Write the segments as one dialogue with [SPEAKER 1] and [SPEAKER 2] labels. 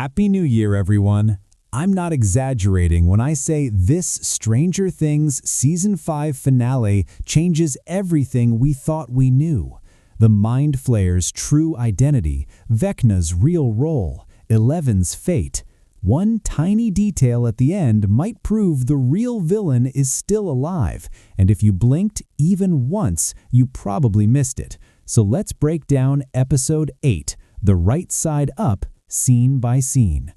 [SPEAKER 1] Happy New Year, everyone! I'm not exaggerating when I say this Stranger Things Season 5 finale changes everything we thought we knew. The Mind Flayer's true identity, Vecna's real role, Eleven's fate. One tiny detail at the end might prove the real villain is still alive, and if you blinked even once, you probably missed it. So let's break down Episode 8, The Right Side Up, scene by scene.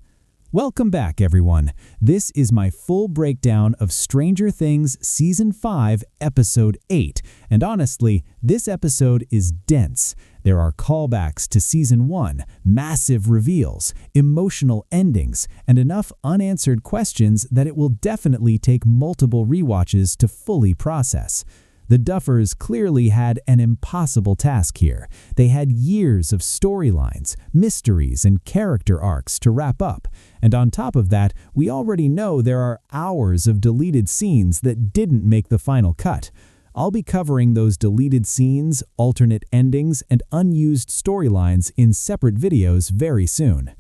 [SPEAKER 1] Welcome back, everyone. This is my full breakdown of Stranger Things Season 5, Episode 8, and honestly, this episode is dense. There are callbacks to Season 1, massive reveals, emotional endings, and enough unanswered questions that it will definitely take multiple rewatches to fully process. The Duffers clearly had an impossible task here. They had years of storylines, mysteries, and character arcs to wrap up. And on top of that, we already know there are hours of deleted scenes that didn't make the final cut. I'll be covering those deleted scenes, alternate endings, and unused storylines in separate videos very soon.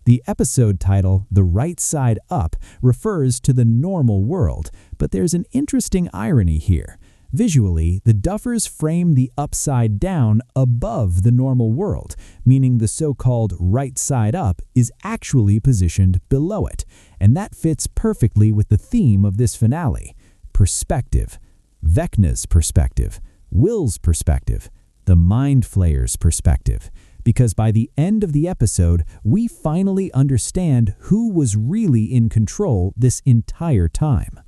[SPEAKER 1] The episode title, The Right Side Up, refers to the normal world, but there's an interesting irony here. Visually, the Duffers frame the upside down above the normal world, meaning the so-called right side up is actually positioned below it, and that fits perfectly with the theme of this finale: perspective. Vecna's perspective, Will's perspective, the Mind Flayer's perspective. Because by the end of the episode, we finally understand who was really in control this entire time.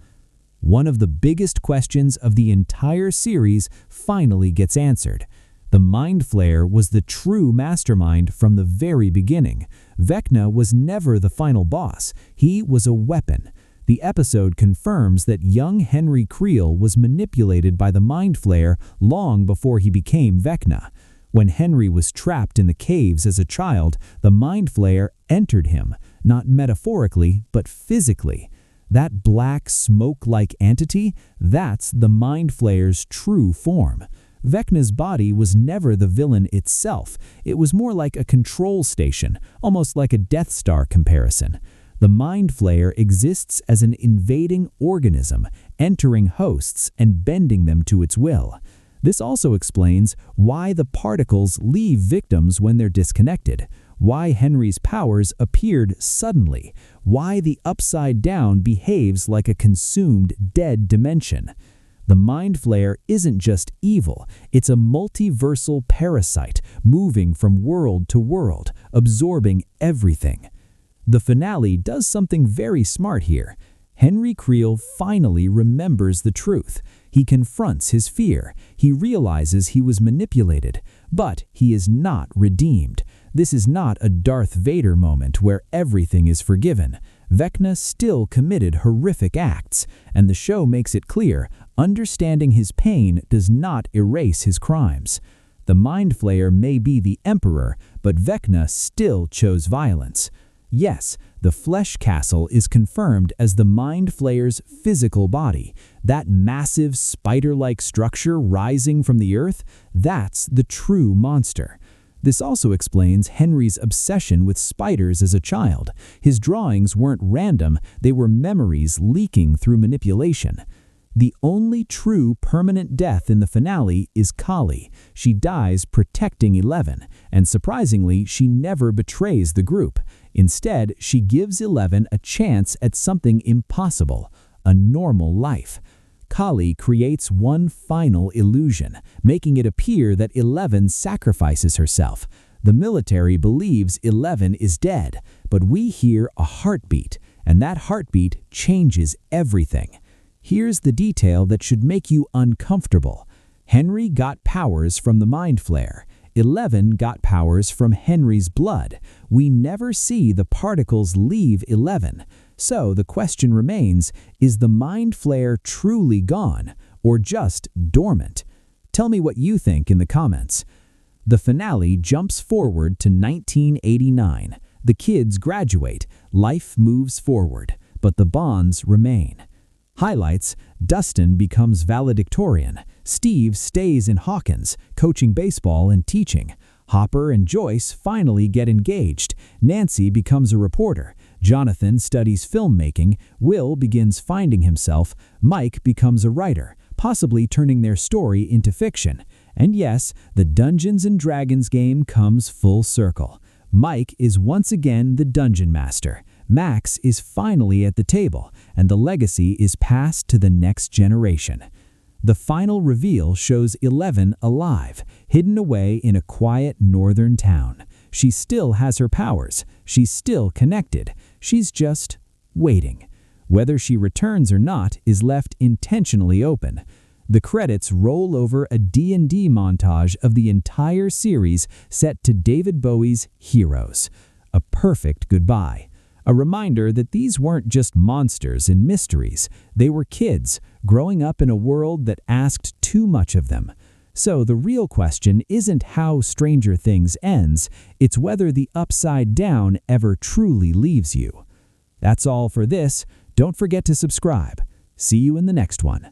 [SPEAKER 1] One of the biggest questions of the entire series finally gets answered. The Mind Flayer was the true mastermind from the very beginning. Vecna was never the final boss. He was a weapon. The episode confirms that young Henry Creel was manipulated by the Mind Flayer long before he became Vecna. When Henry was trapped in the caves as a child, the Mind Flayer entered him, not metaphorically, but physically. That black, smoke-like entity, that's the Mind Flayer's true form. Vecna's body was never the villain itself. It was more like a control station, almost like a Death Star comparison. The Mind Flayer exists as an invading organism, entering hosts and bending them to its will. This also explains why the particles leave victims when they're disconnected, why Henry's powers appeared suddenly, why the Upside Down behaves like a consumed, dead dimension. The Mind Flayer isn't just evil, it's a multiversal parasite, moving from world to world, absorbing everything. The finale does something very smart here. Henry Creel finally remembers the truth. He confronts his fear. He realizes he was manipulated, but he is not redeemed. This is not a Darth Vader moment where everything is forgiven. Vecna still committed horrific acts, and the show makes it clear, understanding his pain does not erase his crimes. The Mind Flayer may be the Emperor, but Vecna still chose violence. Yes, the Flesh Castle is confirmed as the Mind Flayer's physical body. That massive spider-like structure rising from the earth, that's the true monster. This also explains Henry's obsession with spiders as a child. His drawings weren't random, they were memories leaking through manipulation. The only true permanent death in the finale is Kali. She dies protecting 11, and surprisingly, she never betrays the group. Instead, she gives 11 a chance at something impossible, a normal life. Kali creates one final illusion, making it appear that 11 sacrifices herself. The military believes 11 is dead, but we hear a heartbeat, and that heartbeat changes everything. Here's the detail that should make you uncomfortable. Henry got powers from the Mind Flayer. 11 got powers from Henry's blood. We never see the particles leave 11. So the question remains, is the Mind Flayer truly gone, or just dormant? Tell me what you think in the comments. The finale jumps forward to 1989. The kids graduate, life moves forward, but the bonds remain. Highlights: Dustin becomes valedictorian. Steve stays in Hawkins, coaching baseball and teaching. Hopper and Joyce finally get engaged. Nancy becomes a reporter. Jonathan studies filmmaking. Will begins finding himself. Mike becomes a writer, possibly turning their story into fiction. And yes, the Dungeons & Dragons game comes full circle. Mike is once again the dungeon master. Max is finally at the table, and the legacy is passed to the next generation. The final reveal shows 11 alive, hidden away in a quiet northern town. She still has her powers. She's still connected. She's just waiting. Whether she returns or not is left intentionally open. The credits roll over a D&D montage of the entire series set to David Bowie's Heroes. A perfect goodbye. A reminder that these weren't just monsters and mysteries. They were kids growing up in a world that asked too much of them. So the real question isn't how Stranger Things ends, it's whether the upside down ever truly leaves you. That's all for this. Don't forget to subscribe. See you in the next one.